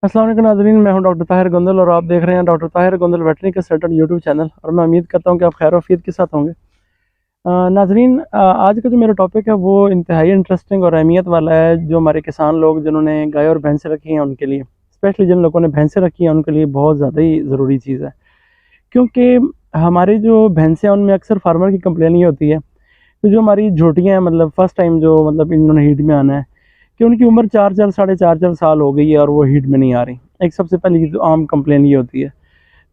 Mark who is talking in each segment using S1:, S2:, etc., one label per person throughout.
S1: अस्सलाम वालेकुम नाज़रीन, मैं हूं डॉक्टर ताहिर गोंदल और आप देख रहे हैं doctor Tahir Gondal veterinary consultant YouTube channel. और मैं उम्मीद करता हूं कि आप खैर आफियत के साथ होंगे। नाज़रीन, आज का जो मेरा टॉपिक है वो इंतहाई इंटरेस्टिंग और अहमियत वाला है, जो हमारे किसान लोग जिन्होंने गाय और भैंसें रखी हैं उनके लिए, स्पेशली जिन लोगों ने भैंसें रखी हैं उनके लिए बहुत ज़्यादा ही ज़रूरी चीज़ है। क्योंकि हमारी जो भैंसें हैं उनमें अक्सर फार्मर की कंप्लेन ये होती है कि जो हमारी झोटियाँ हैं, मतलब फ़र्स्ट टाइम जो मतलब इन्होंने हीट में आना है, कि उनकी उम्र 4 साढ़े 4 साल हो गई है और वो हीट में नहीं आ रही। एक सबसे पहली तो आम कंप्लेन ये होती है।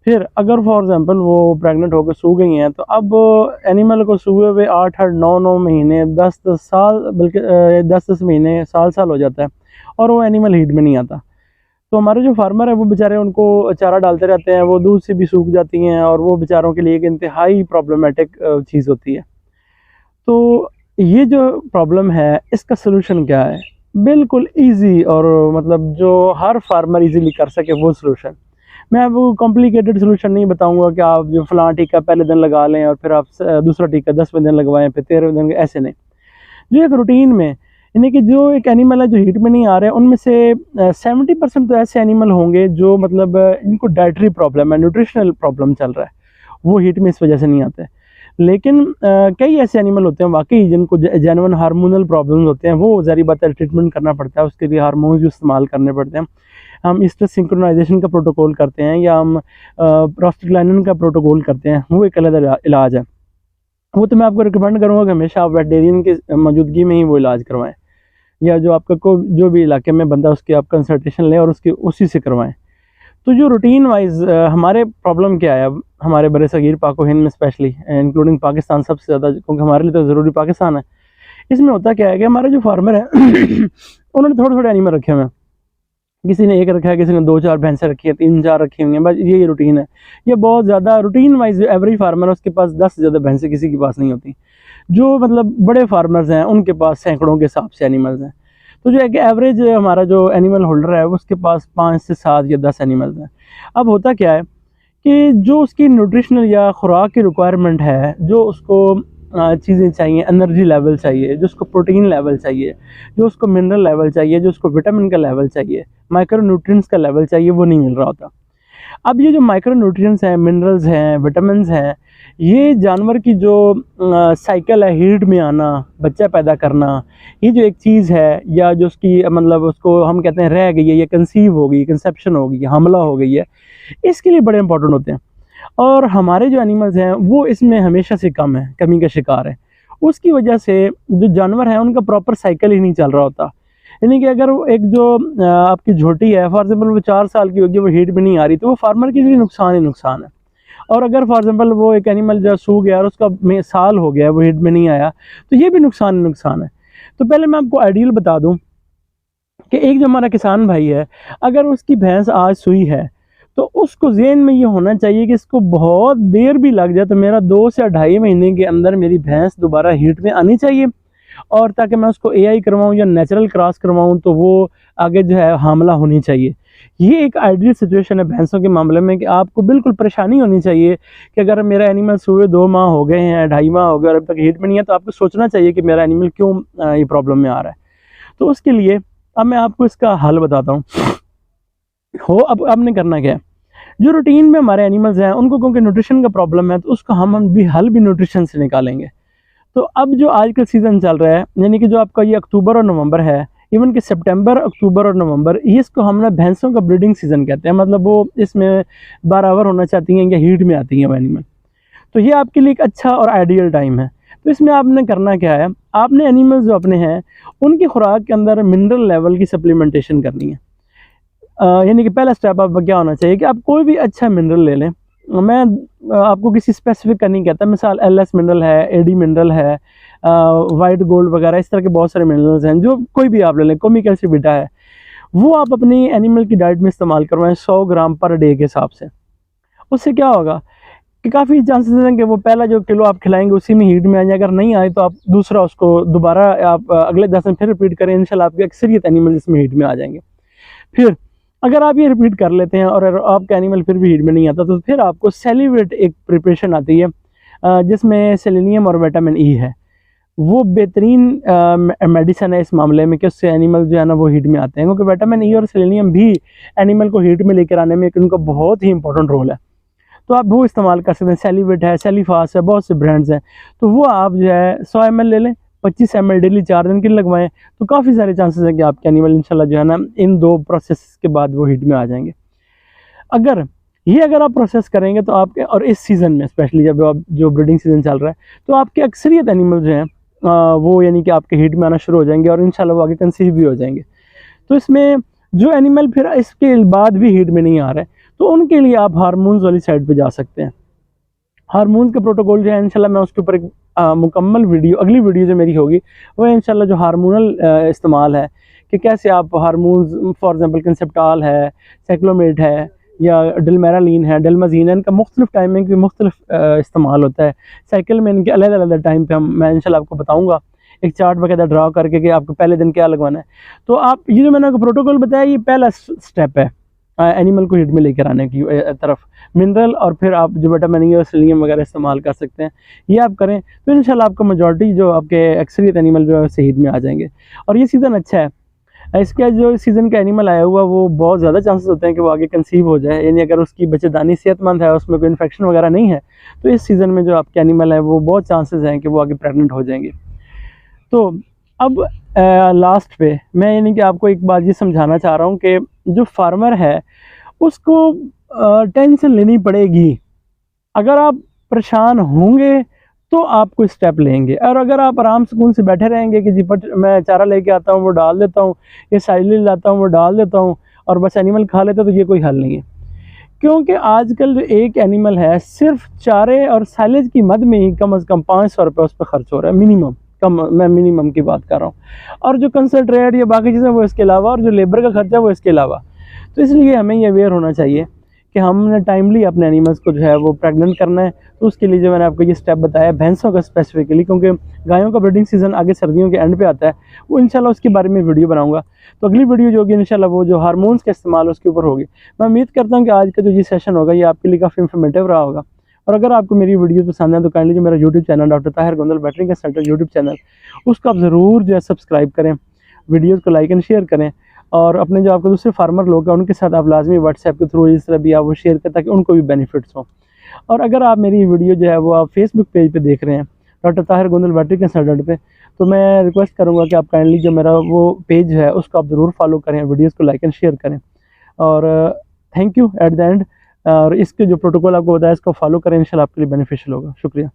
S1: फिर अगर फॉर एग्जांपल वो प्रेग्नेंट होकर सू गई हैं, तो अब एनिमल को सूए हुए 8-8 9-9 महीने 10-10 साल, बल्कि 10-10 महीने साल हो जाता है और वो एनिमल हीट में नहीं आता। तो हमारे जो फार्मर है वो बेचारे उनको चारा डालते रहते हैं, वो दूध से भी सूख जाती हैं और वो बेचारों के लिए एक इंतहाई प्रॉब्लमेटिक चीज़ होती है। तो ये जो प्रॉब्लम है इसका सलूशन क्या है? बिल्कुल ईज़ी और मतलब जो हर फार्मर ईज़िली कर सके वो सलूशन। मैं आपको कॉम्प्लिकेटेड सलूशन नहीं बताऊँगा कि आप जो फलाँ टीका पहले दिन लगा लें और फिर आप दूसरा टीका 10वें दिन लगवाएँ, फिर 13वें दिन, ऐसे नहीं। जो एक रूटीन में, यानी कि जो एक एनिमल है जो हीट में नहीं आ रहे हैं, उनमें से 70% तो ऐसे एनिमल होंगे जो मतलब इनको डाइटरी प्रॉब्लम है, न्यूट्रिशनल प्रॉब्लम चल रहा है, वो हीट में इस वजह से नहीं आते। लेकिन कई ऐसे एनिमल होते हैं वाकई जिनको जेन्युइन हार्मोनल प्रॉब्लम्स होते हैं, वो ज़ाहिर बात है ट्रीटमेंट करना पड़ता है, उसके लिए हार्मोन्स जो इस्तेमाल करने पड़ते हैं। हम स्ट्रेस सिंक्रोनाइजेशन का प्रोटोकॉल करते हैं या हम प्रोस्टाग्लैंडिन का प्रोटोकॉल करते हैं, वो एक अलग इलाज है। वो तो मैं आपको रिकमेंड करूँगा कि हमेशा आप वेटनेरियन की मौजूदगी में ही वो इलाज करवाएं, या जो आपका को जो भी इलाके में बंदा उसकी आप कंसल्टेशन लें और उसकी उसी से करवाएं। तो जो रूटीन वाइज हमारे प्रॉब्लम क्या है अब हमारे बड़े सगीर पाक हिंद में, स्पेशली इंक्लूडिंग पाकिस्तान सबसे ज़्यादा, क्योंकि हमारे लिए तो ज़रूरी पाकिस्तान है। इसमें होता क्या है कि हमारे जो फार्मर हैं उन्होंने थोड़े थोड़े एनिमल रखे हुए हैं। किसी ने एक रखा है, किसी ने 2-4 भैंसें रखी है, 3-4 रखी हुई हैं, बस यही रूटीन है। ये बहुत ज़्यादा रूटीन वाइज एवरी फार्मर है उसके पास 10 से ज़्यादा भैंसें किसी के पास नहीं होती। जो मतलब बड़े फार्मर्स हैं उनके पास सैकड़ों के हिसाब से एनिमल्स हैं। तो जो एक एवरेज हमारा जो एनिमल होल्डर है उसके पास 5 से 7 या 10 एनिमल्स हैं। अब होता क्या है कि जो उसकी न्यूट्रिशनल या खुराक की रिक्वायरमेंट है, जो उसको चीज़ें चाहिए, एनर्जी लेवल चाहिए, जो उसको प्रोटीन लेवल चाहिए, जो उसको मिनरल लेवल चाहिए, जो उसको विटामिन का लेवल चाहिए, माइक्रो न्यूट्रिएंट्स का लेवल चाहिए, वो नहीं मिल रहा होता। अब ये जो माइक्रो न्यूट्रिएंट्स हैं, मिनरल्स हैं, विटामिन्स हैं, ये जानवर की जो साइकिल है, हीट में आना, बच्चा पैदा करना, ये जो एक चीज़ है, या जो उसकी मतलब उसको हम कहते हैं रह गई है, या कंसीव हो गई, कंसेप्शन हो गई, हमला हो गई है, इसके लिए बड़े इंपॉर्टेंट होते हैं। और हमारे जो एनिमल्स हैं वो इसमें हमेशा से कम है, कमी का शिकार है। उसकी वजह से जो जानवर हैं उनका प्रॉपर साइकिल ही नहीं चल रहा होता। यानी कि अगर वो एक जो आपकी झोटी है, फॉर एग्जाम्पल वो 4 साल की होगी, वो हीट में नहीं आ रही, तो वो फार्मर के लिए नुकसान ही नुकसान है। और अगर फॉर एग्जाम्पल वो एक एनिमल जो सू गया और उसका साल हो गया वो हीट में नहीं आया, तो ये भी नुकसान ही नुकसान है। तो पहले मैं आपको आइडियल बता दूं कि एक जो हमारा किसान भाई है, अगर उसकी भैंस आज सूई है, तो उसको ज़हन में ये होना चाहिए कि इसको बहुत देर भी लग जाए तो मेरा 2 से 2.5 महीने के अंदर मेरी भैंस दोबारा हीट में आनी चाहिए, और ताकि मैं उसको एआई करवाऊँ या नेचुरल क्रॉस करवाऊँ तो वो आगे जो है हामला होनी चाहिए। ये एक आइडियल सिचुएशन है भैंसों के मामले में, कि आपको बिल्कुल परेशानी होनी चाहिए कि अगर मेरा एनिमल सुबह 2 माह हो गए हैं, 2.5 माह हो गए और अब तक हीट में नहीं है, तो आपको सोचना चाहिए कि मेरा एनिमल क्यों ये प्रॉब्लम में आ रहा है। तो उसके लिए अब मैं आपको इसका हल बताता हूँ। अब आपने करना क्या है, जो रूटीन में हमारे एनिमल्स हैं उनको क्योंकि न्यूट्रिशन का प्रॉब्लम है, तो उसको हम भी हल भी न्यूट्रिशन से निकालेंगे। तो अब जो आज का सीज़न चल रहा है, यानी कि जो आपका ये अक्टूबर और नवंबर है, इवन कि सितंबर, अक्टूबर और नवंबर, ये इसको हम ना भैंसों का ब्रीडिंग सीज़न कहते हैं। मतलब वो इसमें बारावर होना चाहती हैं या हीट में आती हैं वो एनिमल। तो ये आपके लिए एक अच्छा और आइडियल टाइम है। तो इसमें आपने करना क्या है, आपने एनिमल्स जो अपने हैं उनकी खुराक के अंदर मिनरल लेवल की सप्लीमेंटेशन करनी है। यानी कि पहला स्टेप आपका क्या होना चाहिए कि आप कोई भी अच्छा मिनरल ले लें। मैं आपको किसी स्पेसिफिक का नहीं कहता, मिसाल एलएस मिनरल है, एडी मिनरल है, वाइट गोल्ड वगैरह, इस तरह के बहुत सारे मिनरल्स हैं, जो कोई भी आप ले लें, कोमी कैल्सिविटा है, वो आप अपनी एनिमल की डाइट में इस्तेमाल करवाएं 100 ग्राम पर डे के हिसाब से। उससे क्या होगा कि काफ़ी चांसेस हैं कि वो पहला जो किलो आप खिलाएंगे उसी में हीट में आ जाए। अगर नहीं आए तो आप दूसरा उसको दोबारा आप अगले 10 दिन फिर रिपीट करें, इंशाल्लाह आपके अक्सरियत एनिमल इसमें हीट में आ जाएंगे। फिर अगर आप ये रिपीट कर लेते हैं और अगर आपका एनिमल फिर भी हीट में नहीं आता, तो फिर आपको सेलिवेट एक प्रिपरेशन आती है जिसमें सेलेनियम और विटामिन ई है। वो बेहतरीन मेडिसन है इस मामले में कि उससे एनिमल जो है ना वो हीट में आते हैं, क्योंकि विटामिन ई और सेलेनियम भी एनिमल को हीट में लेकर आने में उनका बहुत ही इंपॉर्टेंट रोल है। तो आप वो इस्तेमाल कर सकते हैं। सेलिवेट है, सेलीफास है, बहुत से ब्रांड्स हैं। तो वो आप जो है 100 ml ले लें, 25 ml डेली 4 दिन के लिए लगवाएं, तो काफ़ी सारे चांसेस हैं कि आपके एनिमल इंशाल्लाह जो है ना इन 2 प्रोसेस के बाद वो हीट में आ जाएंगे। अगर आप प्रोसेस करेंगे तो आपके, और इस सीज़न में स्पेशली जब आप जो ब्रीडिंग सीज़न चल रहा है, तो आपके अक्सरियत एनिमल जो हैं वो यानी कि आपके हीट में आना शुरू हो जाएंगे और इंशाल्लाह वो आगे कंसीव भी हो जाएंगे। तो इसमें जो एनिमल फिर इसके बाद भी हीट में नहीं आ रहे, तो उनके लिए आप हार्मोन्स वाली साइड पे जा सकते हैं। हार्मोन्स के प्रोटोकॉल जो है इंशाल्लाह मैं उसके ऊपर एक मुकम्मल वीडियो, अगली वीडियो जो मेरी होगी वो इंशाल्लाह जो हार्मोनल इस्तेमाल है कि कैसे आप हार्मोन्स, फॉर एग्जांपल कंसेप्टाल है, साइक्लोमेट है या डिलमेरालीन है, डेलमाजीन है, इनका मुख्तलिफ टाइमिंग पे मुख्तलिफ इस्तेमाल होता है। साइकिल में इनके अलग अलग टाइम पे मैं इंशाल्लाह आपको बताऊँगा एक चार्ट वगैरह ड्रा करके कि आपको पहले दिन क्या लगवाना है। तो आप ये जो मैंने आपको प्रोटोकॉल बताया, ये पहला स्टेप है एनिमल को हीट में लेकर आने की तरफ। मिनरल और फिर आप जो विटामिन ई और सेलेनियम वगैरह इस्तेमाल कर सकते हैं, ये आप करें तो इंशाल्लाह आपका मेजॉरिटी जो आपके अक्सरियत एनिमल जो है उससे हीट में आ जाएंगे। और ये सीज़न अच्छा है, इसका जो सीज़न का एनिमल आया हुआ वो बहुत ज़्यादा चांसेस होते हैं कि वो आगे कंसीव हो जाए, यानी अगर उसकी बच्चेदानी सेहतमंद है, उसमें कोई इन्फेक्शन वगैरह नहीं है, तो इस सीज़न में जो आपके एनिमल है वो बहुत चांसेस हैं कि वो आगे प्रेगनेंट हो जाएंगे। तो अब लास्ट पे मैं यानी कि आपको एक बात ये समझाना चाह रहा हूँ कि जो फार्मर है उसको टेंशन लेनी पड़ेगी। अगर आप परेशान होंगे तो आप कोई स्टेप लेंगे, और अगर आप आराम सुकून से बैठे रहेंगे कि जी मैं चारा लेके आता हूँ वो डाल देता हूँ, ये साइलेज लाता हूँ वो डाल देता हूँ और बस एनिमल खा लेता, तो ये कोई हल नहीं है। क्योंकि आजकल जो एक एनिमल है सिर्फ चारे और साइलेज की मद में ही कम से कम 500 रुपये उस पर खर्च हो रहा है मिनिमम। मैं मिनिमम की बात कर रहा हूँ, और जो कंसनट्रेट या बाकी चीज़ें वो इसके अलावा, और जो लेबर का खर्चा वो इसके अलावा। तो इसलिए हमें ये अवेयर होना चाहिए कि हमने टाइमली अपने एनिमल्स को जो है वो प्रेग्नेंट करना है। तो उसके लिए जो मैंने आपको ये स्टेप बताया भैंसों का स्पेसिफिकली, क्योंकि गायों का ब्रीडिंग सीज़न आगे सर्दियों के एंड पे आता है, वो इंशाल्लाह उसके बारे में वीडियो बनाऊंगा। तो अगली वीडियो जो होगी इंशाल्लाह वो जो हार्मोन्स का इस्तेमाल उसके ऊपर होगी। मैं उम्मीद करता हूँ कि आज का जो ये सेशन होगा ये आपके लिए काफ़ी इंफॉर्मेटिव रहा होगा। और अगर आपको मेरी वीडियो पसंद है तो काइंडली जो मेरा YouTube channel doctor Tahir Gondal veterinary consultant YouTube channel, उसको आप ज़रूर जो है सब्सक्राइब करें, वीडियोज़ को लाइक एंड शेयर करें, और अपने जो आपके दूसरे फार्मर लोग हैं उनके साथ आप लाजमी व्हाट्सएप के थ्रू इस तरह भी आप वो शेयर करें ताकि उनको भी बेनिफिट्स हों। और अगर आप मेरी वीडियो जो है वो आप फेसबुक पेज पे देख रहे हैं doctor Tahir Gondal veterinary consultant पे, तो मैं रिक्वेस्ट करूँगा कि आप काइंडली जो मेरा वो पेज है उसको आप ज़रूर फॉलो करें, वीडियोज़ को लाइक एंड शेयर करें। और thank you at the end. और इसके जो प्रोटोकॉल आपको बताया इसको फॉलो करें, इंशाल्लाह आपके लिए बेनिफिशियल होगा। शुक्रिया।